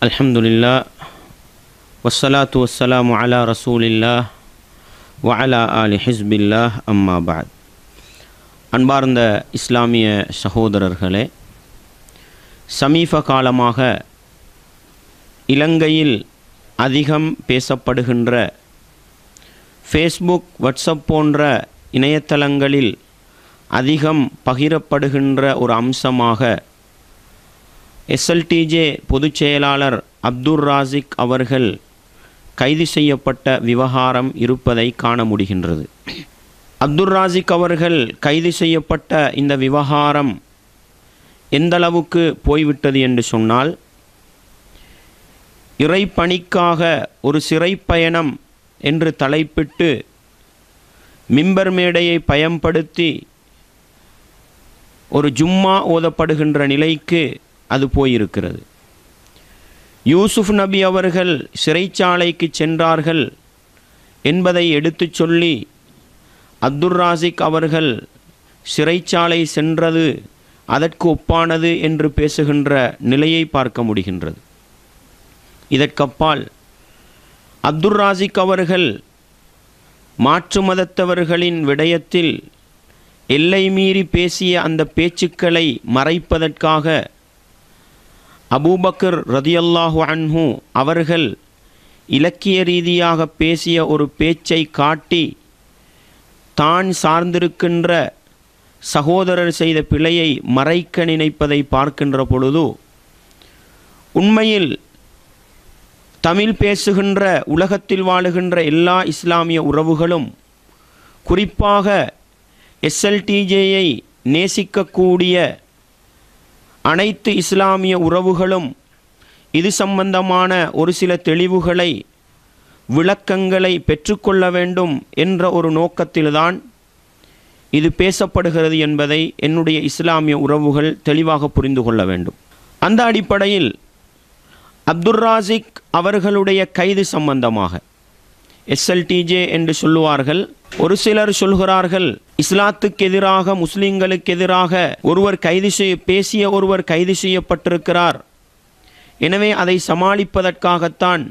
அல்ஹம்துலில்லாஹ் வஸ்ஸலாத்து வஸ்ஸலாமு அலா ரசூலில்லாஹ் வ அலா ஆலி ஹிஸ்பில்லாஹ் அம்மா பஅத். அன்பார்ந்த இஸ்லாமிய சகோதரர்களே, சமீப காலமாக இலங்கையில் அதிகம் பேசப்படுகின்ற ஃபேஸ்புக், வாட்ஸ்அப் போன்ற இணையதளங்களில் அதிகம் பகிரப்படுகின்ற ஒரு அம்சமாக எஸ்எல்டிஜே பொதுச் செயலாளர் அப்துர் ராசிக் அவர்கள் கைது செய்யப்பட்ட விவகாரம் இருப்பதை காண முடிகின்றது. அப்துர் ராசிக் அவர்கள் கைது செய்யப்பட்ட இந்த விவகாரம் எந்தளவுக்கு போய்விட்டது என்று சொன்னால், இறைப்பணிக்காக ஒரு சிறைப்பயணம் என்று தலைப்பிட்டு மிம்பர் மேடையை பயன்படுத்தி ஒரு ஜும்மா ஓதப்படுகின்ற நிலைக்கு அது போயிருக்கிறது. யூசுப் நபி அவர்கள் சிறைச்சாலைக்கு சென்றார்கள் என்பதை எடுத்து சொல்லி அப்துர் ராசிக் அவர்கள் சிறைச்சாலை சென்றது அதற்கு ஒப்பானது என்று பேசுகின்ற நிலையை பார்க்க முடிகின்றது. இதற்கப்பால் அப்துர் ராசிக் அவர்கள் மாற்று மதத்தவர்களின் விடயத்தில் எல்லை மீறி பேசிய அந்த பேச்சுக்களை மறைப்பதற்காக அபூபக்கர் ரதியல்லாஹு அன்ஹு அவர்கள் இலக்கிய ரீதியாக பேசிய ஒரு பேச்சை காட்டி தான் சார்ந்திருக்கின்ற சகோதரர் செய்த பிழையை மறைக்க நினைப்பதை பார்க்கின்ற பொழுது, உண்மையில் தமிழ் பேசுகின்ற உலகத்தில் வாழுகின்ற எல்லா இஸ்லாமிய உறவுகளும், குறிப்பாக எஸ்எல்டிஜேயை நேசிக்கக்கூடிய அனைத்து இஸ்லாமிய உறவுகளும் இது சம்பந்தமான ஒரு சில தெளிவுகளை, விளக்கங்களை பெற்றுக்கொள்ள வேண்டும் என்ற ஒரு நோக்கத்தில்தான் இது பேசப்படுகிறது என்பதை என்னுடைய இஸ்லாமிய உறவுகள் தெளிவாக புரிந்து கொள்ள வேண்டும். அந்த அடிப்படையில் அப்துர் ராசிக் அவர்களுடைய கைது சம்பந்தமாக எஸ்எல்டிஜே என்று சொல்லுவார்கள். ஒரு சிலர் சொல்கிறார்கள், இஸ்லாத்துக்கு எதிராக, முஸ்லிம்களுக்கு எதிராக பேசிய ஒருவர் கைது செய்யப்பட்டிருக்கிறார், எனவே அதை சமாளிப்பதற்காகத்தான்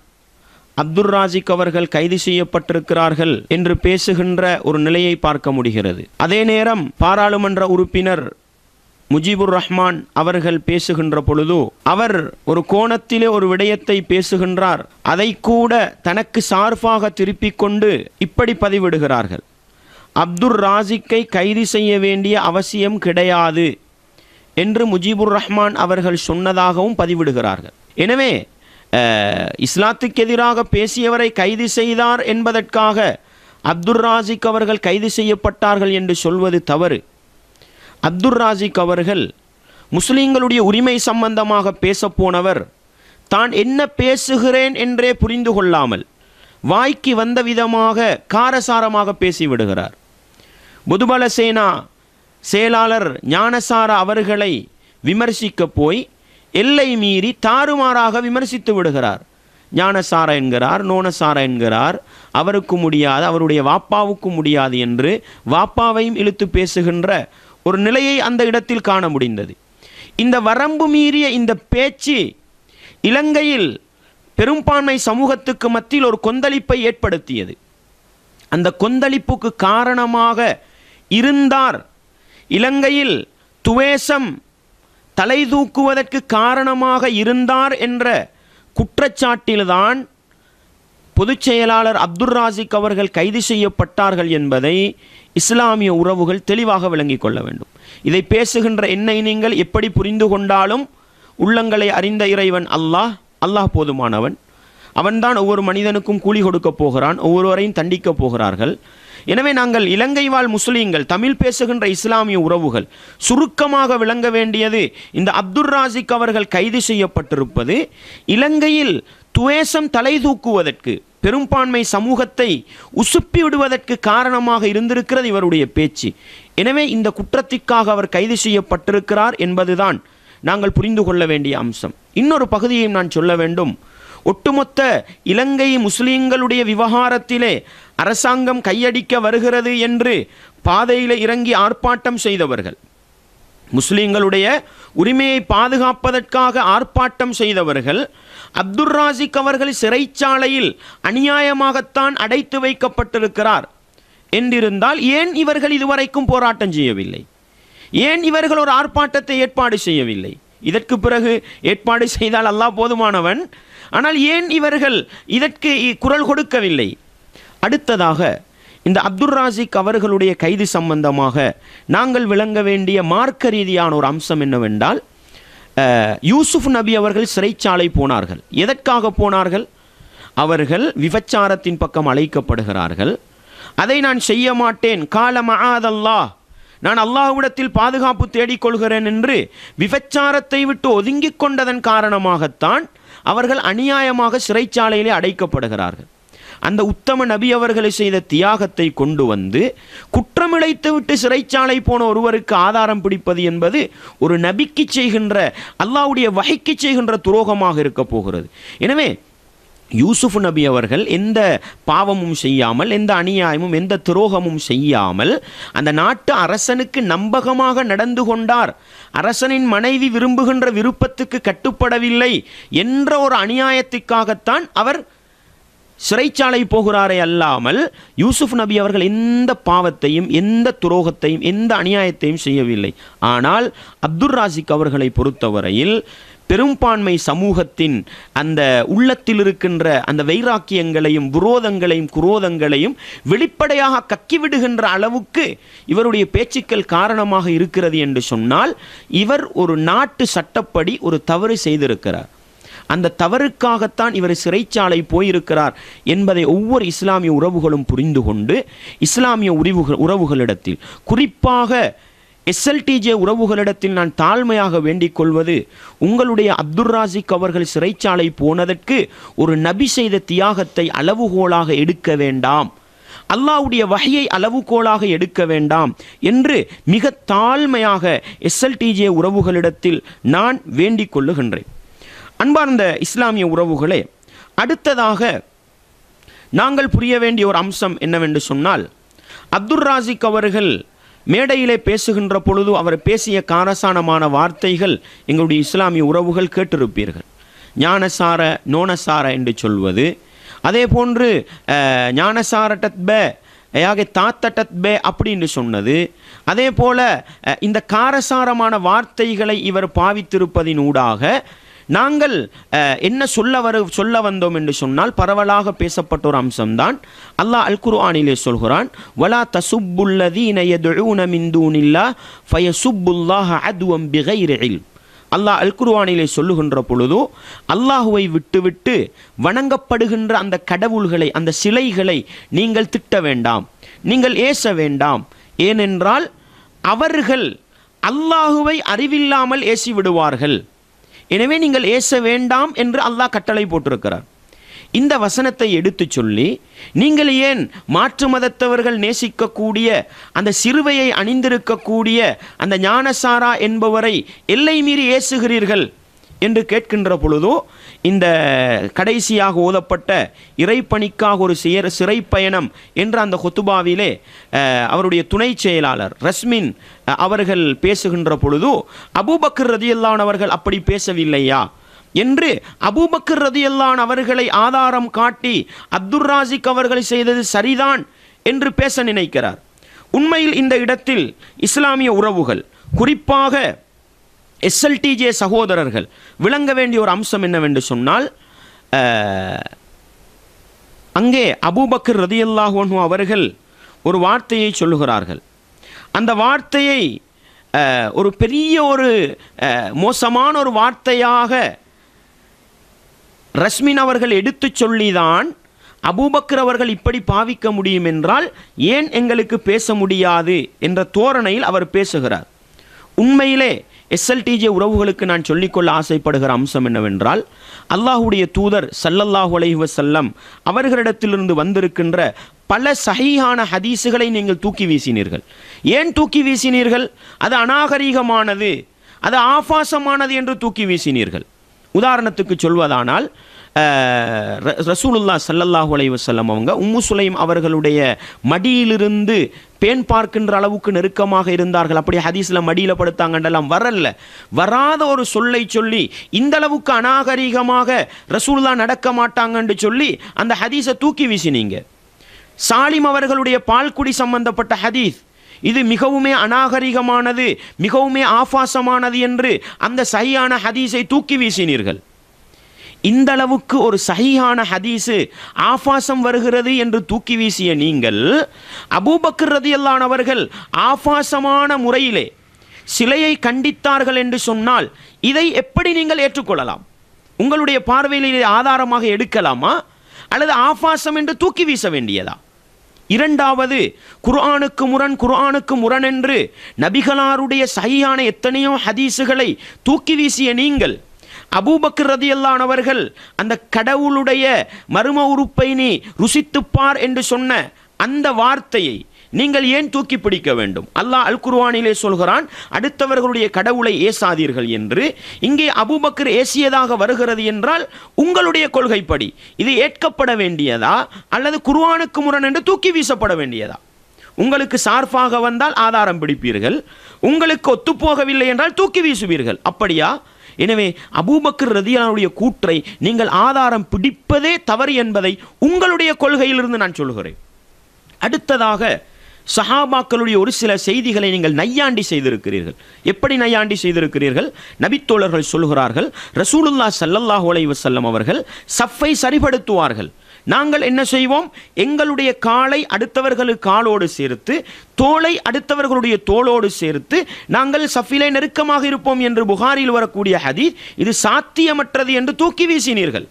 அப்துர் ராசிக் அவர்கள் கைது செய்யப்பட்டிருக்கிறார்கள் என்று பேசுகின்ற ஒரு நிலையை பார்க்க முடிகிறது. அதே நேரம் பாராளுமன்ற உறுப்பினர் முஜிபுர் ரஹ்மான் அவர்கள் பேசுகின்ற பொழுது அவர் ஒரு கோணத்திலே ஒரு விடயத்தை பேசுகின்றார், அதை கூட தனக்கு சார்பாக திருப்பிக் கொண்டு இப்படி பதிவிடுகிறார்கள்: அப்துர் ராசிக்கை கைது செய்ய வேண்டிய அவசியம் கிடையாது என்று முஜிபுர் ரஹ்மான் அவர்கள் சொன்னதாகவும் பதிவிடுகிறார்கள். எனவே இஸ்லாத்துக்கு எதிராக பேசியவரை கைது செய்தார் என்பதற்காக அப்துர் ராசிக் அவர்கள் கைது செய்யப்பட்டார்கள் என்று சொல்வது தவறு. அப்துர் ராசிக் அவர்கள் முஸ்லிம்களுடைய உரிமை சம்பந்தமாக பேசப்போனவர் தான் என்ன பேசுகிறேன் என்றே புரிந்து கொள்ளாமல் வாய்க்கு வந்த விதமாக காரசாரமாக பேசிவிடுகிறார். பொதுபல சேனா செயலாளர் ஞானசார அவர்களை விமர்சிக்க போய் எல்லை மீறி தாறுமாறாக விமர்சித்து விடுகிறார். ஞானசார என்கிறார், நோனசார என்கிறார், அவருக்கு முடியாது, அவருடைய வாப்பாவுக்கு முடியாது என்று வாப்பாவையும் இழுத்து பேசுகின்ற ஒரு நிலையை அந்த இடத்தில் காண முடிந்தது. இந்த வரம்பு மீறிய இந்த பேச்சு இலங்கையில் பெரும்பான்மை சமூகத்துக்கு மத்தியில் ஒரு கொந்தளிப்பை ஏற்படுத்தியது. அந்த கொந்தளிப்புக்கு காரணமாக இருந்தார், இலங்கையில் துவேஷம் தலை தூக்குவதற்கு காரணமாக இருந்தார் என்ற குற்றச்சாட்டில்தான் பொதுச் செயலாளர் அப்துர் ராசிக் அவர்கள் கைது செய்யப்பட்டார்கள் என்பதை இஸ்லாமிய உறவுகள் தெளிவாக விளங்கிக் கொள்ள வேண்டும். இதை பேசுகின்ற என்னை நீங்கள் எப்படி புரிந்து கொண்டாலும், உள்ளங்களை அறிந்த இறைவன் அல்லாஹ் போதுமானவன். அவன்தான் ஒவ்வொரு மனிதனுக்கும் கூலி கொடுக்க போகிறான், ஒவ்வொருவரையும் தண்டிக்க போகிறார்கள். எனவே நாங்கள் இலங்கை வாழ் முஸ்லீம்கள், தமிழ் பேசுகின்ற இஸ்லாமிய உறவுகள் சுருக்கமாக விளங்க வேண்டியது, இந்த அப்துர் ராசிக் அவர்கள் கைது செய்யப்பட்டிருப்பது இலங்கையில் துவேஷம் தலை தூக்குவதற்கு, பெரும்பான்மை சமூகத்தை உசுப்பி விடுவதற்கு காரணமாக இருந்திருக்கிறது இவருடைய பேச்சு. எனவே இந்த குற்றத்திற்காக அவர் கைது செய்யப்பட்டிருக்கிறார் என்பதுதான் நாங்கள் புரிந்து கொள்ள வேண்டிய அம்சம். இன்னொரு பகுதியையும் நான் சொல்ல வேண்டும். ஒட்டுமொத்த இலங்கை முஸ்லீம்களுடைய விவகாரத்திலே அரசாங்கம் கையடிக்க வருகிறது என்று பாதையில் இறங்கி ஆர்ப்பாட்டம் செய்தவர்கள், முஸ்லிம்களுடைய உரிமையை பாதுகாப்பதற்காக ஆர்ப்பாட்டம் செய்தவர்கள் அப்துர் ராசிக் அவர்கள் சிறைச்சாலையில் அநியாயமாகத்தான் அடைத்து வைக்கப்பட்டிருக்கிறார் என்றிருந்தால் ஏன் இவர்கள் இதுவரைக்கும் போராட்டம் செய்யவில்லை? ஏன் இவர்கள் ஒரு ஆர்ப்பாட்டத்தை ஏற்பாடு செய்யவில்லை? இதற்கு பிறகு ஏற்பாடு செய்தால் அல்லாஹ் போதுமானவன். ஆனால் ஏன் இவர்கள் இதற்கு குரல் கொடுக்கவில்லை? அடுத்ததாக இந்த அப்துர் ராசிக் அவர்களுடைய கைது சம்பந்தமாக நாங்கள் விளங்க வேண்டிய மார்க்க ரீதியான ஒரு அம்சம் என்னவென்றால், யூசுப் நபி அவர்கள் சிறைச்சாலை போனார்கள். எதற்காக போனார்கள்? அவர்கள் விபச்சாரத்தின் பக்கம் அழைக்கப்படுகிறார்கள். அதை நான் செய்ய மாட்டேன், கால மஆதல்லாஹ், நான் அல்லாஹ்விடத்தில் பாதுகாப்பு தேடிக்கொள்கிறேன் என்று விபச்சாரத்தை விட்டு ஒதுங்கிக் கொண்டதன் காரணமாகத்தான் அவர்கள் அநியாயமாக சிறைச்சாலையிலே அடைக்கப்படுகிறார்கள். அந்த உத்தம நபி அவர்களை செய்த தியாகத்தை கொண்டு வந்து குற்றமிழைத்து விட்டு சிறைச்சாலை போன ஒருவருக்கு ஆதாரம் பிடிப்பது என்பது ஒரு நபிக்கு செய்கின்ற, அல்லாஹ்வுடைய வஹைக்கு செய்கின்ற துரோகமாக இருக்க போகிறது. எனவே யூசுப் நபி அவர்கள் எந்த பாவமும் செய்யாமல், எந்த அநியாயமும் எந்த துரோகமும் செய்யாமல் அந்த நாட்டு அரசனுக்கு நம்பகமாக நடந்து கொண்டார், அரசனின் மனைவி விரும்புகின்ற விருப்பத்துக்கு கட்டுப்படவில்லை என்ற ஒரு அநியாயத்துக்காகத்தான் அவர் சிறைச்சாலை போகிறாரே அல்லாமல் யூசுப் நபி அவர்கள் எந்த பாவத்தையும் எந்த துரோகத்தையும் எந்த அநியாயத்தையும் செய்யவில்லை. ஆனால் அப்துர் ராசிக் அவர்களை பொறுத்தவரையில் பெரும்பான்மை சமூகத்தின் அந்த உள்ளத்தில் இருக்கின்ற அந்த வைராக்கியங்களையும் விரோதங்களையும் குரோதங்களையும் வெளிப்படையாக கக்கிவிடுகின்ற அளவுக்கு இவருடைய பேச்சுக்கள் காரணமாக இருக்கிறது என்று சொன்னால், இவர் ஒரு நாட்டு சட்டப்படி ஒரு தவறு செய்திருக்கிறார். அந்த தவறுக்காகத்தான் இவர் சிறைச்சாலை போயிருக்கிறார் என்பதை ஒவ்வொரு இஸ்லாமிய உறவுகளும் புரிந்து கொண்டு, இஸ்லாமிய உறவுகளிடத்தில், குறிப்பாக எஸ்எல்டிஜே உறவுகளிடத்தில் நான் தாழ்மையாக வேண்டிக் கொள்வது, உங்களுடைய அப்துர் ராசிக் அவர்கள் சிறைச்சாலை போனதற்கு ஒரு நபி செய்த தியாகத்தை அளவுகோலாக எடுக்க வேண்டாம், அல்லாஹ்வுடைய வஹையை அளவுகோலாக எடுக்க வேண்டாம் என்று மிக தாழ்மையாக எஸ்எல்டிஜே உறவுகளிடத்தில் நான் வேண்டிக் கொள்ளுகின்றேன். அன்பார்ந்த இஸ்லாமிய உறவுகளே, அடுத்ததாக நாங்கள் புரிய வேண்டிய ஒரு அம்சம் என்னவென்று சொன்னால், அப்துர் ராசிக் அவர்கள் மேடையிலே பேசுகின்ற பொழுது அவர் பேசிய காரசானமான வார்த்தைகள் எங்களுடைய இஸ்லாமிய உறவுகள் கேட்டிருப்பீர்கள். ஞானசார நோனசார என்று சொல்வது, அதே போன்று ஞானசார டத்பே யாகே தாத்த டத்பே அப்படின்னு சொன்னது, அதே போல இந்த காரசாரமான வார்த்தைகளை இவர் பாவித்திருப்பதின் ஊடாக நாங்கள் என்ன சொல்ல வந்தோம் என்று சொன்னால், பரவலாக பேசப்பட்ட ஒரு அம்சம்தான். அல்லாஹ் அல் குர்ஆனிலே சொல்கிறான், வலா தசுப்புல்லதீன யதுஊன மின் தூனில்லாஹ் ஃபயசுப்புல்லாஹ அத்வம் பிகைரி இல்ம். அல்லாஹ் அல் குர்ஆனிலே சொல்லுகின்ற பொழுது, அல்லாஹுவை விட்டுவிட்டு வணங்கப்படுகின்ற அந்த கடவுள்களை, அந்த சிலைகளை நீங்கள் திட்ட வேண்டாம், நீங்கள் ஏச வேண்டாம். ஏனென்றால் அவர்கள் அல்லாஹுவை அறிவில்லாமல் ஏசி விடுவார்கள். எனவே நீங்கள் ஏச வேண்டாம் என்று அல்லாஹ் கட்டளை போட்டிருக்கிறார். இந்த வசனத்தை எடுத்து சொல்லி, நீங்கள் ஏன் மாற்று மதத்தவர்கள் நேசிக்கக்கூடிய அந்த சிறுவையை அணிந்திருக்கக்கூடிய அந்த ஞானசாரா என்பவரை எல்லை மீறி ஏசுகிறீர்கள் என்று கேட்கின்ற பொழுதோ, இந்த கடைசியாக ஓதப்பட்ட இறைப்பணிக்காக ஒரு சிறை பயணம் என்ற அந்த ஹுத்துபாவிலே அவருடைய துணை செயலாளர் ரஸ்மின் அவர்கள் பேசுகின்ற பொழுது, அபூபக்கர் ரதியல்லாஹு அன்ஹு அவர்கள் அப்படி பேசவில்லையா என்று அபூபக்கர் ரதியல்லாஹு அன்ஹு அவர்களை ஆதாரம் காட்டி அப்துர் ராசிக் அவர்கள் செய்தது சரிதான் என்று பேச நினைக்கிறார். உண்மையில் இந்த இடத்தில் இஸ்லாமிய உறவுகள், குறிப்பாக எஸ்எல்டிஜே சகோதரர்கள் விளங்க வேண்டிய ஒரு அம்சம் என்னவென்று சொன்னால், அங்கே அபூபக்கர் ரதியல்லாஹு அன்ஹு அவர்கள் ஒரு வார்த்தையை சொல்லுகிறார்கள். அந்த வார்த்தையை ஒரு பெரிய ஒரு மோசமான ஒரு வார்த்தையாக ரஸ்மின் அவர்கள் எடுத்து சொல்லிதான் அபூபக்கர் அவர்கள் இப்படி பாவிக்க முடியும் என்றால் ஏன் எங்களுக்கு பேச முடியாது என்ற தோரணையில் அவர் பேசுகிறார். உண்மையிலே எஸ்எல்டிஜே உறவுகளுக்கு நான் சொல்லிக்கொள்ள ஆசைப்படுகிற அம்சம் என்னவென்றால், அல்லாஹுடைய தூதர் ஸல்லல்லாஹு அலைஹி வஸல்லம் அவர்களிடத்திலிருந்து வந்திருக்கின்ற பல சஹீஹான ஹதீஸுகளை நீங்கள் தூக்கி வீசினீர்கள். ஏன் தூக்கி வீசினீர்கள்? அது அநாகரீகமானது, அது ஆபாசமானது என்று தூக்கி வீசினீர்கள். உதாரணத்துக்கு சொல்வதானால், ரசூலுல்லாஹ் ஸல்லல்லாஹு அலைஹி வஸல்லம் அவங்க உம்மு சுலைம் அவர்களுடைய மடியிலிருந்து பேன் பார்க்கின்ற அளவுக்கு நெருக்கமாக இருந்தார்கள். அப்படி ஹதீஸில் மடியில் படுத்தாங்கன்றெல்லாம் வராத ஒரு சொல்லை சொல்லி இந்த அளவுக்கு அநாகரிகமாக ரசூலுல்லாஹ் நடக்க மாட்டாங்கன்னு சொல்லி அந்த ஹதீஸை தூக்கி வீசினீங்க. சாலிம் அவர்களுடைய பால்குடி சம்பந்தப்பட்ட ஹதீஸ் இது மிகவுமே அநாகரிகமானது, மிகவுமே ஆபாசமானது என்று அந்த சஹீஹான ஹதீஸை தூக்கி வீசினீர்கள். இந்த அளவுக்கு ஒரு சஹீஹான ஹதீஸு ஆபாசம் வருகிறது என்று தூக்கி வீசிய நீங்கள் அபூபக்கர் ரலியல்லாஹு அன்ஹு அவர்கள் ஆபாசமான முறையிலே சிலையை கண்டித்தார்கள் என்று சொன்னால் இதை எப்படி நீங்கள் ஏற்றுக்கொள்ளலாம்? உங்களுடைய பார்வையில் இதை ஆதாரமாக எடுக்கலாமா அல்லது ஆபாசம் என்று தூக்கி வீச வேண்டியதா? இரண்டாவது, குர்ஆனுக்கு முரண் என்று நபிகளாருடைய சஹீஹான எத்தனையோ ஹதீஸுகளை தூக்கி வீசிய நீங்கள் அபூபக்கர் ரலியல்லாஹு அன்ஹு அவர்கள் அந்த கடவுளுடைய மர்ம உறுப்பை நீ ருசித்துப்பார் என்று சொன்ன அந்த வார்த்தையை நீங்கள் ஏன் தூக்கி பிடிக்க வேண்டும்? அல்லாஹ் அல் குர்ஆனிலே சொல்கிறான், அடுத்தவர்களுடைய கடவுளை ஏசாதீர்கள் என்று. இங்கே அபூபக்கர் ஏசியதாக வருகிறது என்றால் உங்களுடைய கொள்கைப்படி இது ஏற்கப்பட வேண்டியதா அல்லது குர்ஆனுக்கு முரண் என்று தூக்கி வீசப்பட வேண்டியதா? உங்களுக்கு சார்பாக வந்தால் ஆதாரம் பிடிப்பீர்கள், உங்களுக்கு ஒத்துப்போகவில்லை என்றால் தூக்கி வீசுவீர்கள். அப்படியா? எனவே அபூபக்கர் ரலியல்லாஹு அன்ஹுடைய கூற்றை நீங்கள் ஆதாரம் பிடிப்பதே தவறு என்பதை உங்களுடைய கொள்கையிலிருந்து நான் சொல்கிறேன். அடுத்ததாக, சஹாபாக்களுடைய ஒரு சில செய்திகளை நீங்கள் நையாண்டி செய்திருக்கிறீர்கள். எப்படி நையாண்டி செய்திருக்கிறீர்கள்? நபித்தோழர்கள் சொல்கிறார்கள், ரசூலுல்லாஹ் ஸல்லல்லாஹு அலைஹி வஸல்லம் அவர்கள் சஃப்பை சரிபடுத்துவார்கள். நாங்கள் என்ன செய்வோம்? எங்களுடைய காலை அடுத்தவர்களுக்கு காலோடு சேர்த்து, தோளை அடுத்தவர்களுடைய தோளோடு சேர்த்து நாங்கள் சஃபிலே நெருக்கமாக இருப்போம் என்று புகாரில் வரக்கூடிய ஹதீஸ் இது சாத்தியமற்றது என்று தூக்கி வீசினீர்கள்.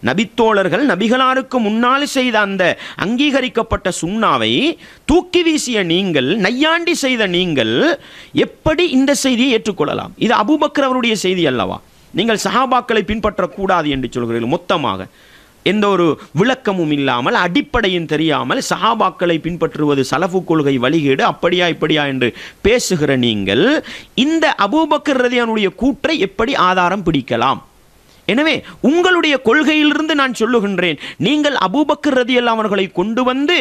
நபித்தோழர்கள் நபிகளாருக்கு முன்னால் செய்த அந்த அங்கீகரிக்கப்பட்ட சுன்னாவை தூக்கி வீசிய நீங்கள், நையாண்டி செய்த நீங்கள் எப்படி இந்த செய்தியை ஏற்றுக்கொள்ளலாம்? இது அபூபக்கர் அவருடைய செய்தி அல்லவா? நீங்கள் சஹாபாக்களை பின்பற்றக்கூடாது என்று சொல்கிறீர்கள். மொத்தமாக எந்த ஒரு விளக்கமும் இல்லாமல், அடிப்படையும் தெரியாமல் சஹாபாக்களை பின்பற்றுவது சலஃபு கொள்கை வழிகேடு, அப்படியா இப்படியா என்று பேசுகிற நீங்கள் இந்த அபூபக்கர் ரலியல்லாஹு கூற்றை எப்படி ஆதாரம் பிடிக்கலாம்? எனவே உங்களுடைய கொள்கையிலிருந்து நான் சொல்லுகின்றேன், நீங்கள் அபூபக்கர் ரலியல்லாஹு அவர்களை கொண்டு வந்து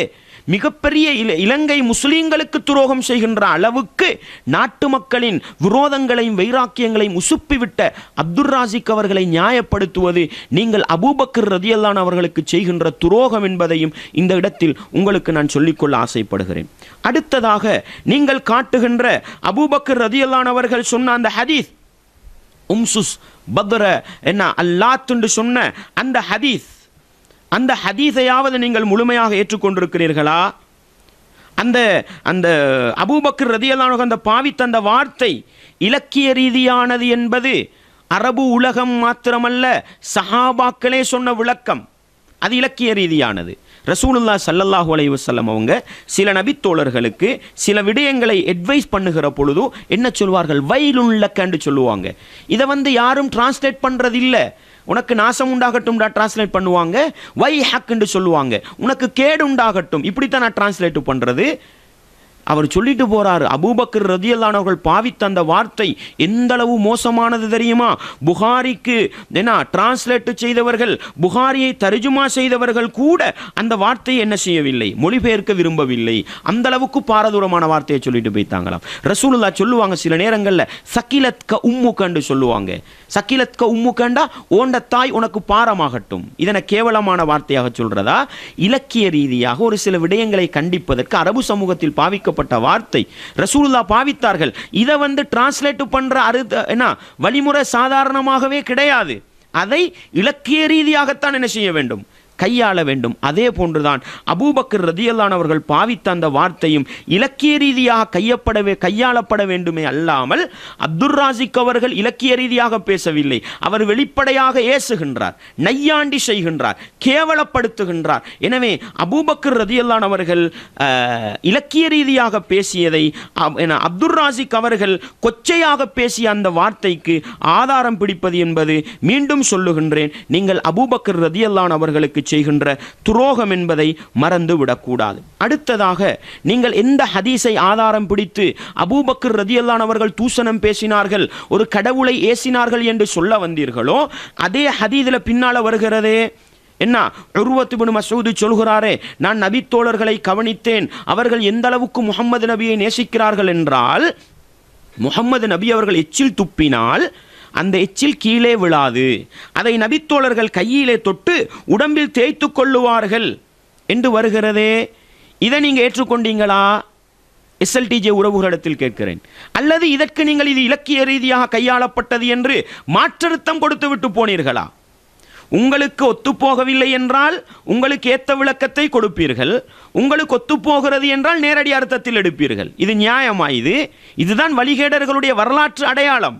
மிகப்பெரிய இலங்கை முஸ்லீம்களுக்கு துரோகம் செய்கின்ற அளவுக்கு நாட்டு மக்களின் விரோதங்களையும் வைராக்கியங்களையும் உசுப்பிவிட்ட அப்துர் ராசிக் அவர்களை நியாயப்படுத்துவது நீங்கள் அபூபக்கர் ரலியல்லாஹு அவர்களுக்கு செய்கின்ற துரோகம் என்பதையும் இந்த இடத்தில் உங்களுக்கு நான் சொல்லிக்கொள்ள ஆசைப்படுகிறேன். அடுத்ததாக, நீங்கள் காட்டுகின்ற அபூபக்கர் ரலியல்லாஹு அவர்கள் சொன்ன அந்த ஹதீஸ், உம்சுஸ் பத்ர என்ன அல்லாத் என்று சொன்ன அந்த ஹதீஸையாவது நீங்கள் முழுமையாக ஏற்றுக்கொண்டிருக்கிறீர்களா? அந்த அபூபக்கர் ரலியல்லாஹு அன்ஹு அந்த பாவித்த அந்த வார்த்தை இலக்கிய ரீதியானது என்பது அரபு உலகம் மாத்திரமல்ல, சஹாபாக்களே சொன்ன விளக்கம் அது இலக்கிய ரீதியானது. ரசூலுல்லாஹ் ஸல்லல்லாஹு அலைஹி வஸல்லம் அவங்க சில நபித்தோழர்களுக்கு சில விடயங்களை அட்வைஸ் பண்ணுகிற பொழுது என்ன சொல்வார்கள்? வைலுன் லக்க என்று சொல்லுவாங்க. இதை யாரும் டிரான்ஸ்லேட் பண்ணுறது இல்லை. உனக்கு நாசம் உண்டாகட்டும் டிரான்ஸ்லேட் பண்ணுவாங்க. வை ஹக் என்று சொல்லுவாங்க, உனக்கு கேடு உண்டாகட்டும், இப்படித்தான் நான் டிரான்ஸ்லேட் பண்ணுறது. அவர் சொல்லிட்டு போறாரு, அபூபக்கர் ரலியல்லாஹு அன்ஹு அவர்கள் பாவித்த அந்த வார்த்தை எந்த அளவு மோசமானது தெரியுமா? புகாரிக்கு என்ன டிரான்ஸ்லேட் செய்தவர்கள், புகாரியை தர்ஜுமா செய்தவர்கள் கூட அந்த வார்த்தையை என்ன செய்யவில்லை, மொழிபெயர்க்க விரும்பவில்லை. அந்த அளவுக்கு பாரதூரமான வார்த்தையை சொல்லிட்டு போய்த்தாங்களாம். ரசூலுல்லாஹ் சொல்லுவாங்க சில நேரங்களில், சக்கிலத்க உம்முக்கண்டு சொல்லுவாங்க. சக்கிலத்க உம்முக்கண்டா ஓண்ட தாய் உனக்கு பாரமாகட்டும். இதனை கேவலமான வார்த்தையாக சொல்றதா? இலக்கிய ரீதியாக ஒரு சில விடயங்களை கண்டிப்பதற்கு அரபு சமூகத்தில் பாவிக்கப்பட்ட வார்த்தை ரசூலுல்லாஹ் பாவித்தார்கள். இதை டிரான்ஸ்லேட் பண்ற வழிமுறை சாதாரணமாகவே கிடையாது. அதை இலக்கிய ரீதியாகத்தான் என்ன செய்ய வேண்டும், கையாள வேண்டும். அதே போன்றுதான் அபூபக்கர் ரலியல்லாஹு அன்ஹு அவர்கள் பாவித்த அந்த வார்த்தையும் இலக்கிய ரீதியாக கையாளப்பட வேண்டுமே அல்லாமல், அப்துர் ராசிக் அவர்கள் இலக்கிய ரீதியாக பேசவில்லை. அவர் வெளிப்படையாக ஏசுகின்றார், நையாண்டி செய்கின்றார், கேவலப்படுத்துகின்றார். எனவே அபூபக்கர் ரலியல்லாஹு அன்ஹு அவர்கள் இலக்கிய ரீதியாக பேசியதை அப்துர் ராசிக் அவர்கள் கொச்சையாக பேசிய அந்த வார்த்தைக்கு ஆதாரம் பிடிப்பது என்பது, மீண்டும் சொல்லுகின்றேன், நீங்கள் அபூபக்கர் ரலியல்லாஹு அன்ஹு அவர்களுக்கு செய்கின்ற துரோகம் என்பதை மறந்து விடக்கூடாது. அடுத்ததாக, நீங்கள் எந்த ஹதீஸை ஆதாரம் பிடித்து அபூபக்கர் ரதியல்லாஹு அவர்கள் தூசணம் பேசினார்கள், ஒரு கடவுளை ஏசினார்கள் என்று சொல்ல வந்தீர்களோ அதே ஹதீஸில் பின்னால் வருகிறதே என்ன? உர்வத் இப்னு மஸ்ஊத் சொல்கிறாரே, நான் நபி தோழர்களை கவனித்தேன், அவர்கள் எந்த அளவுக்கு முஹம்மது நபியை நேசிக்கிறார்கள் என்றால், முஹம்மது நபி அவர்கள் எச்சில் துப்பினால் அந்த எச்சில் கீழே விழாது, அதை நபித்தோழர்கள் கையிலே தொட்டு உடம்பில் தேய்த்து கொள்ளுவார்கள் என்று வருகிறதே. இதை நீங்கள் ஏற்றுக்கொண்டீங்களா? எஸ்எல்டிஜே உறவுகளிடத்தில் கேட்கிறேன். அல்லது இதற்கு நீங்கள் இது இலக்கிய ரீதியாக கையாளப்பட்டது என்று மாற்றறுத்தம் கொடுத்து விட்டு போனீர்களா? உங்களுக்கு ஒத்துப்போகவில்லை என்றால் உங்களுக்கு ஏற்ற விளக்கத்தை கொடுப்பீர்கள், உங்களுக்கு ஒத்துப்போகிறது என்றால் நேரடி அர்த்தத்தில் எடுப்பீர்கள். இது நியாயமா? இதுதான் வழிகேடர்களுடைய வரலாற்று அடையாளம்.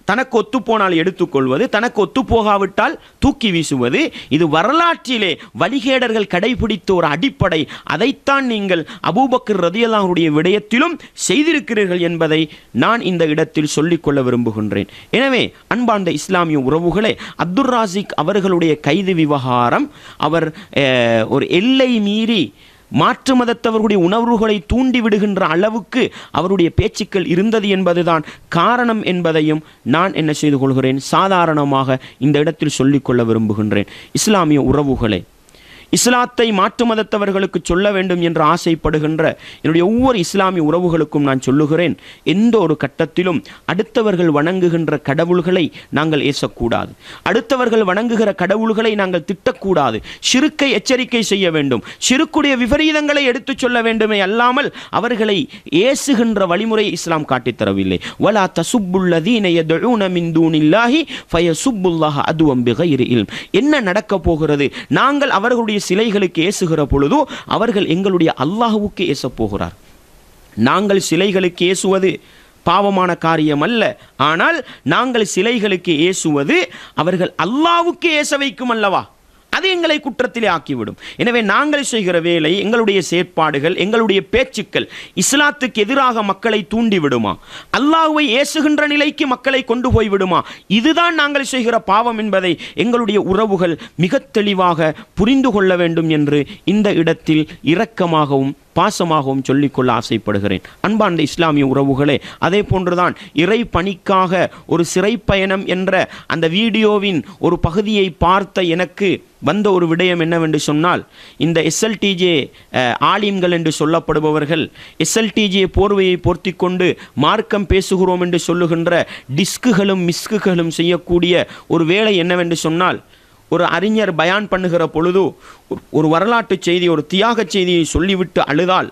தனக்கு ஒத்துப்போனால் எடுத்துக்கொள்வது, தனக்கு ஒத்துப்போகாவிட்டால் தூக்கி வீசுவது. இது வரலாற்றிலே வழிகேடர்கள் கடைபிடித்த ஒரு அடிப்படை. அதைத்தான் நீங்கள் அபூபக்கர் ரதியல்லாஹுடைய விடயத்திலும் செய்திருக்கிறீர்கள் என்பதை நான் இந்த இடத்தில் சொல்லிக்கொள்ள விரும்புகின்றேன். எனவே அன்பார்ந்த இஸ்லாமிய உறவுகளே, அப்துர் ராசிக் அவர்களுடைய கைது விவகாரம் அவர் ஒரு எல்லை மீறி மாற்று மதத்தவர்களுடைய உணர்வுகளை தூண்டிவிடுகின்ற அளவுக்கு அவருடைய பேச்சுக்கள் இருந்தது என்பதுதான் காரணம் என்பதையும் நான் என்ன செய்து கொள்கிறேன், சாதாரணமாக இந்த இடத்தில் சொல்லிக்கொள்ள விரும்புகின்றேன். இஸ்லாமிய உறவுகளே, இஸ்லாத்தை மாற்று மதத்தவர்களுக்கு சொல்ல வேண்டும் என்று ஆசைப்படுகின்ற என்னுடைய ஒவ்வொரு இஸ்லாமிய உறவுகளுக்கும் நான் சொல்லுகிறேன், எந்த ஒரு கட்டத்திலும் அடுத்தவர்கள் வணங்குகின்ற கடவுள்களை நாங்கள் ஏசக்கூடாது, அடுத்தவர்கள் வணங்குகிற கடவுள்களை நாங்கள் திட்டக்கூடாது. ஷிருக்கை எச்சரிக்கை செய்ய வேண்டும், ஷிருக்குடைய விபரீதங்களை எடுத்துச் சொல்ல வேண்டுமே அல்லாமல் அவர்களை ஏசுகின்ற வழிமுறை இஸ்லாம் காட்டித்தரவில்லை. வலா தசுப்புல்லதீன யதுஊன மின் தூனில்லாஹி ஃபயசுப்புல்லாஹ அதுவம் பிகைரி இல்ம். என்ன நடக்கப் போகிறது? நாங்கள் அவர்களுடைய சிலைகளுக்கு ஏசுகிற பொழுதோ அவர்கள் எங்களுடைய அல்லாஹ்வுக்கு ஏசப் போகிறார். நாங்கள் சிலைகளுக்கு ஏசுவது பாவமான காரியம் அல்ல, ஆனால் நாங்கள் சிலைகளுக்கு ஏசுவது அவர்கள் அல்லாஹ்வுக்கு ஏச வைக்கும் அல்லவா, அது எங்களை குற்றத்திலே ஆக்கிவிடும். எனவே நாங்கள் செய்கிற வேலை, எங்களுடைய செயற்பாடுகள், எங்களுடைய பேச்சுக்கள் இஸ்லாத்துக்கு எதிராக மக்களை தூண்டிவிடுமா, அல்லாஹ்வை ஏசுகின்ற நிலைக்கு மக்களை கொண்டு போய்விடுமா? இதுதான் நாங்கள் செய்கிற பாவம் என்பதை எங்களுடைய உறவுகள் மிக தெளிவாக புரிந்து கொள்ள வேண்டும் என்று இந்த இடத்தில் இரக்கமாகவும் பாசமாகவும் சொல்லிக்கொள்ள ஆசைப்படுகிறேன். அன்பார்ந்த இஸ்லாமிய உறவுகளே, அதே போன்றுதான் இறை பணிக்காக ஒரு சிறை பயணம் என்ற அந்த வீடியோவின் ஒரு பகுதியை பார்த்த எனக்கு வந்த ஒரு விடயம் என்னவென்று சொன்னால், இந்த எஸ்எல்டிஜே ஆலிம்கள் என்று சொல்லப்படுபவர்கள் எஸ்எல்டிஜே போர்வையை போர்த்தி கொண்டு மார்க்கம் பேசுகிறோம் என்று சொல்லுகின்ற டிஸ்குகளும் மிஸ்குகளும் செய்யக்கூடிய ஒரு வேலை என்னவென்று சொன்னால், ஒரு அறிஞர் பயான் பண்ணுகிற பொழுது ஒரு வரலாற்று செய்தி, ஒரு தியாக செய்தியை சொல்லிவிட்டு அழுதால்,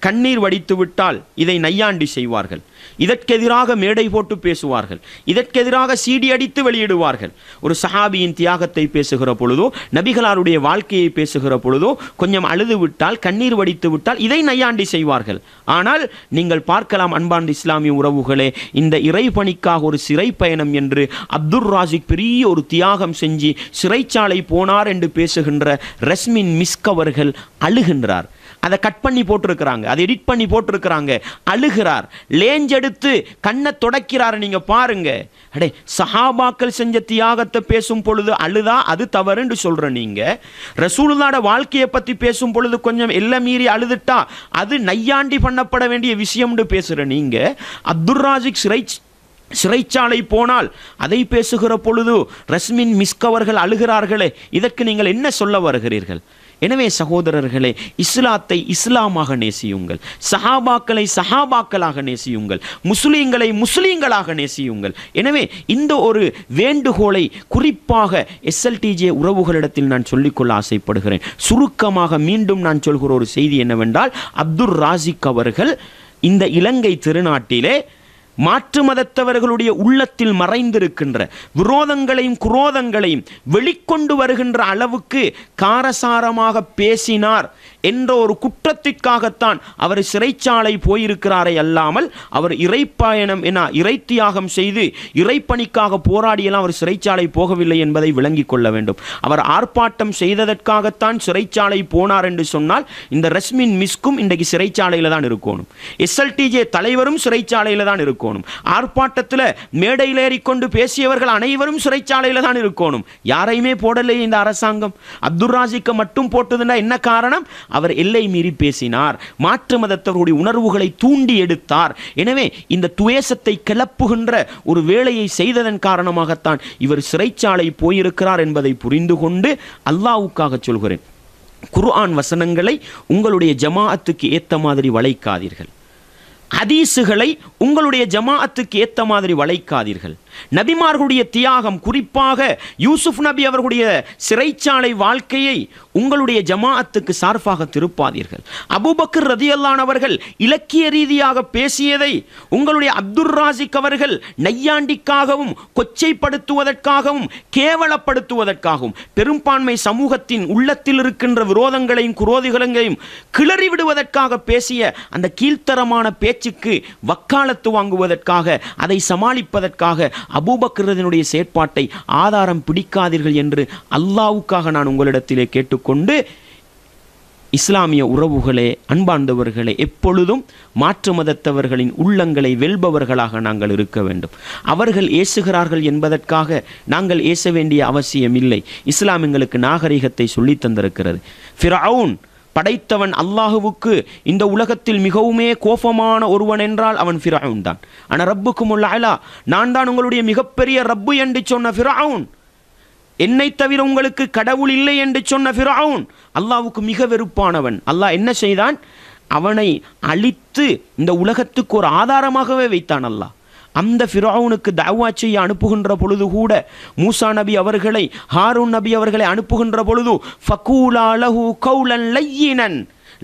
கண்ணீர் வடித்து விட்டால் இதை நையாண்டி செய்வார்கள், இதற்கெதிராக மேடை போட்டு பேசுவார்கள், இதற்கெதிராக சீடி அடித்து வெளியிடுவார்கள். ஒரு சஹாபியின் தியாகத்தை பேசுகிற பொழுதோ, நபிகளாருடைய வாழ்க்கையை பேசுகிற பொழுதோ கொஞ்சம் அழுது விட்டால், கண்ணீர் வடித்து விட்டால் இதை நையாண்டி செய்வார்கள். ஆனால் நீங்கள் பார்க்கலாம் அன்பார்ந்த இஸ்லாமிய உறவுகளே, இந்த இறைப்பணிக்காக ஒரு சிறை பயணம் என்று அப்துர் ராசிக் பெரிய ஒரு தியாகம் செஞ்சு சிறைச்சாலை போனார் என்று பேசுகின்ற ரஸ்மின் மிஸ்க் அவர்கள் அழுகின்றார். அதை கட் பண்ணி போட்டிருக்கிறாங்க, அதை எடிட் பண்ணி போட்டிருக்கிறாங்க. அழுகிறார், லேஞ்ச் எடுத்து கண்ணை தொடக்கிறார். நீங்க பாருங்க, அடே சஹாபாக்கள் செஞ்ச தியாகத்தை பேசும் பொழுது அழுதா அது தவறுன்னு சொல்ற நீங்க, ரசூலுல்லாஹ்வோட வாழ்க்கையை பத்தி பேசும் பொழுது கொஞ்சம் எல்லாம் மீறி அழுதுட்டா அது நையாண்டி பண்ணப்பட வேண்டிய விஷயம்னு பேசுற நீங்க, அப்துர் ராசிக் சிறைச்சாலை போனால் அதை பேசுகிற பொழுது ரஸ்மின் மிஸ்க் அவர்கள் அழுகிறார்களே, இதற்கு நீங்கள் என்ன சொல்ல வருகிறீர்கள்? எனவே சகோதரர்களே, இஸ்லாத்தை இஸ்லாமாக நேசியுங்கள், சஹாபாக்களை சஹாபாக்களாக நேசியுங்கள், முஸ்லீம்களை முஸ்லீம்களாக நேசியுங்கள். எனவே இந்த ஒரு வேண்டுகோளை குறிப்பாக எஸ்எல்டிஜே உறவுகளிடத்தில் நான் சொல்லிக்கொள்ள ஆசைப்படுகிறேன். சுருக்கமாக மீண்டும் நான் சொல்கிற ஒரு செய்தி என்னவென்றால், அப்துர் ராசிக் அவர்கள் இந்த இலங்கை திருநாட்டிலே மாற்று மதத்தவர்களுடைய உள்ளத்தில் மறைந்திருக்கின்ற விரோதங்களையும் குரோதங்களையும் வெளிக்கொண்டு வருகின்ற அளவுக்கு காரசாரமாக பேசினார் என்ற ஒரு குற்றத்திற்காகத்தான் அவர் சிறைச்சாலை போயிருக்கிறாரே அல்லாமல் அவர் இறைப்பயணம் என இறைத்தியாகம் செய்து இறைப்பணிக்காக போராடியெல்லாம் அவர் சிறைச்சாலை போகவில்லை என்பதை விளங்கிக் கொள்ள வேண்டும். அவர் ஆர்ப்பாட்டம் செய்ததற்காகத்தான் சிறைச்சாலை போனார் என்று சொன்னால் இந்த ரஸ்மின் மிஸ்கும் இன்றைக்கு சிறைச்சாலையில் தான் இருக்கணும். SLTJ தலைவரும் சிறைச்சாலையில் தான் இருக்கணும். ஆர்ப்பாட்டத்தில் மேடையில் ஏறிக்கொண்டு பேசியவர்கள் அனைவரும் சிறைச்சாலையில் தான் இருக்கணும். யாரையுமே போடலையே இந்த அரசாங்கம். அப்துல் ராசிக்கை மட்டும் போட்டதுன்னா என்ன காரணம்? அவர் எல்லை மீறி பேசினார், மாற்று மதத்தவருடைய உணர்வுகளை தூண்டி எடுத்தார். எனவே இந்த துவேஷத்தை கிளப்புகின்ற ஒரு வேலையை செய்ததன் காரணமாகத்தான் இவர் சிறைச்சாலை போயிருக்கிறார் என்பதை புரிந்து கொண்டு அல்லாஹ்வுக்காக சொல்கிறேன், குர்ஆன் வசனங்களை உங்களுடைய ஜமாஅத்துக்கு ஏத்த மாதிரி வளைக்காதீர்கள். ஹதீஸுகளை உங்களுடைய ஜமாஅத்துக்கு ஏத்த மாதிரி வளைக்காதீர்கள். நபிமார்களுடைய தியாகம், குறிப்பாக யூசுப் நபி அவர்களுடைய சிறைச்சாலை வாழ்க்கையை உங்களுடைய ஜமாஅத்துக்கு சார்பாக திருப்பாதீர்கள். அபூபக்கர் ரலியல்லாஹு அவர்கள் இலக்கிய ரீதியாக பேசியதை உங்களுடைய அப்துல் ராசிக் அவர்கள் நையாண்டிக்காகவும் கொச்சைப்படுத்துவதற்காகவும் கேவலப்படுத்துவதற்காகவும் பெரும்பான்மை சமூகத்தின் உள்ளத்தில் இருக்கின்ற விரோதங்களையும் குரோதிகளையும் கிளறி விடுவதற்காக பேசிய அந்த கீழ்த்தரமான பேச்சுக்கு வக்காலத்து வாங்குவதற்காக, அதை சமாளிப்பதற்காக அபூபக்கரினுடைய செயற்பாட்டை ஆதாரம் பிடிக்காதீர்கள் என்று அல்லாஹ்வுக்காக நான் உங்களிடத்திலே கேட்டுக்கொண்டு, இஸ்லாமிய உறவுகளே, அன்பார்ந்தவர்களே, எப்பொழுதும் மாற்று மதத்தவர்களின் உள்ளங்களை வெல்பவர்களாக நாங்கள் இருக்க வேண்டும். அவர்கள் ஏசுகிறார்கள் என்பதற்காக நாங்கள் ஏச வேண்டிய அவசியம் இல்லை. இஸ்லாம் எங்களுக்கு நாகரிகத்தை சொல்லித் தந்திருக்கிறது. ஃபிரௌன் படைத்தவன் அல்லாஹுவுக்கு இந்த உலகத்தில் மிகவுமே கோபமான ஒருவன் என்றால் அவன் ஃபிரௌன் தான். ஆனால் ரப்புக்குமுல் அலா, நான் தான் உங்களுடைய மிகப்பெரிய ரப்பு என்று சொன்ன ஃபிரௌன், என்னை தவிர உங்களுக்கு கடவுள் இல்லை என்று சொன்ன ஃபிரௌன் அல்லாஹ்வுக்கு மிக வெறுப்பானவன். அல்லாஹ் என்ன செய்தான்? அவனை அழித்து இந்த உலகத்துக்கு ஒரு ஆதாரமாகவே வைத்தான் அல்லாஹ். அந்த ஃபிரௌனுக்கு தஅவா செய்ய அனுப்புகின்ற பொழுது கூட மூசா நபி அவர்களை, ஹாரூன் நபி அவர்களை அனுப்புகின்ற பொழுது ஃபகூலா லஹு கௌலன் லய்யினன்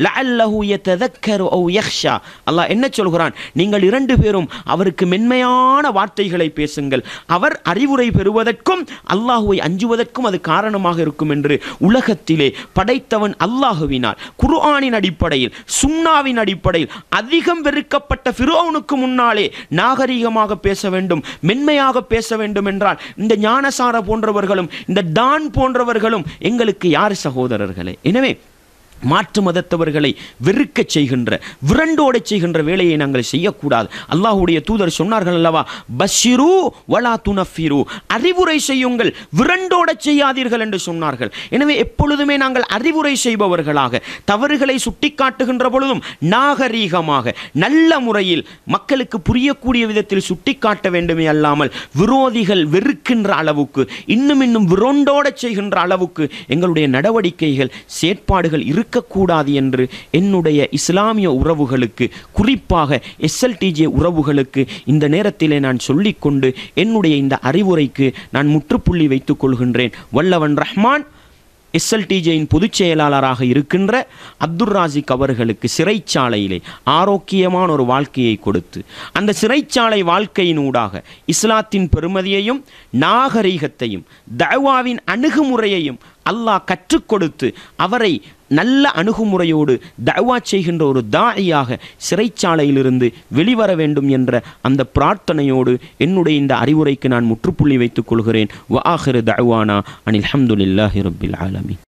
லஅல்லஹு யததக்கரு அவ் யக்ஷா, அல்லாஹ் என்ன சொல்கிறான்? நீங்கள் இரண்டு பேரும் அவருக்கு மென்மையான வார்த்தைகளை பேசுங்கள், அவர் அறிவுரை பெறுவதற்கும் அல்லாஹுவை அஞ்சுவதற்கும் அது காரணமாக இருக்கும் என்று உலகத்திலே படைத்தவன் அல்லாஹுவினால் குர்ஆனின் அடிப்படையில் சுன்னாவின் அடிப்படையில் அதிகம் வெறுக்கப்பட்ட ஃபிரௌனுக்கு முன்னாலே நாகரிகமாக பேச வேண்டும், மென்மையாக பேச வேண்டும் என்றால் இந்த ஞானசார போன்றவர்களும் இந்த டான் போன்றவர்களும் எங்களுக்கு யார் சகோதரர்களே? எனவே மாற்று மதத்தவர்களை வெறுக்க செய்கின்ற, விரண்டோட செய்கின்ற வேலையை நாங்கள் செய்யக்கூடாது. அல்லாஹ்வுடைய தூதர் சொன்னார்கள் அல்லவா, பஷிரு வலா துனஃபிரு, அறிவுரை செய்யுங்கள், விரண்டோட செய்யாதீர்கள் என்று சொன்னார்கள். எனவே எப்பொழுதுமே நாங்கள் அறிவுரை செய்பவர்களாக, தவறுகளை சுட்டிக்காட்டுகின்ற பொழுதும் நாகரீகமாக நல்ல முறையில் மக்களுக்கு புரியக்கூடிய விதத்தில் சுட்டிக்காட்ட வேண்டுமே அல்லாமல் விரோதிகள் வெறுக்கின்ற அளவுக்கு, இன்னும் விரண்டோட செய்கின்ற அளவுக்கு எங்களுடைய நடவடிக்கைகள் செயற்பாடுகள் இருக்கக்கூடாது என்று என்னுடைய இஸ்லாமிய உறவுகளுக்கு, குறிப்பாக SLTJ உறவுகளுக்கு இந்த நேரத்திலே நான் சொல்லிக்கொண்டு என்னுடைய இந்த அறிவுரைக்கு நான் முற்றுப்புள்ளி வைத்துக் கொள்கின்றேன். வல்லவன் ரஹ்மான் SLTJயின் பொதுச் செயலாளராக இருக்கின்ற அப்துல் ராசிக் அவர்களுக்கு சிறைச்சாலையிலே ஆரோக்கியமான ஒரு வாழ்க்கையை கொடுத்து, அந்த சிறைச்சாலை வாழ்க்கையினூடாக இஸ்லாத்தின் பெருமதியையும் நாகரீகத்தையும் தஅவாவின் அணுகுமுறையையும் அல்லாஹ் கற்றுக் கொடுத்து அவரை நல்ல அணுகுமுறையோடு தஅவா செய்கின்ற ஒரு தாயியாக சிறைச்சாலையிலிருந்து வெளிவர வேண்டும் என்ற அந்த பிரார்த்தனையோடு என்னுடைய இந்த அறிவுரைக்கு நான் முற்றுப்புள்ளி வைத்துக் கொள்கிறேன். வ ஆகிரு தஅவானா அனில் ஹம்துலில்லாஹி ரப்பில் ஆலமீன்.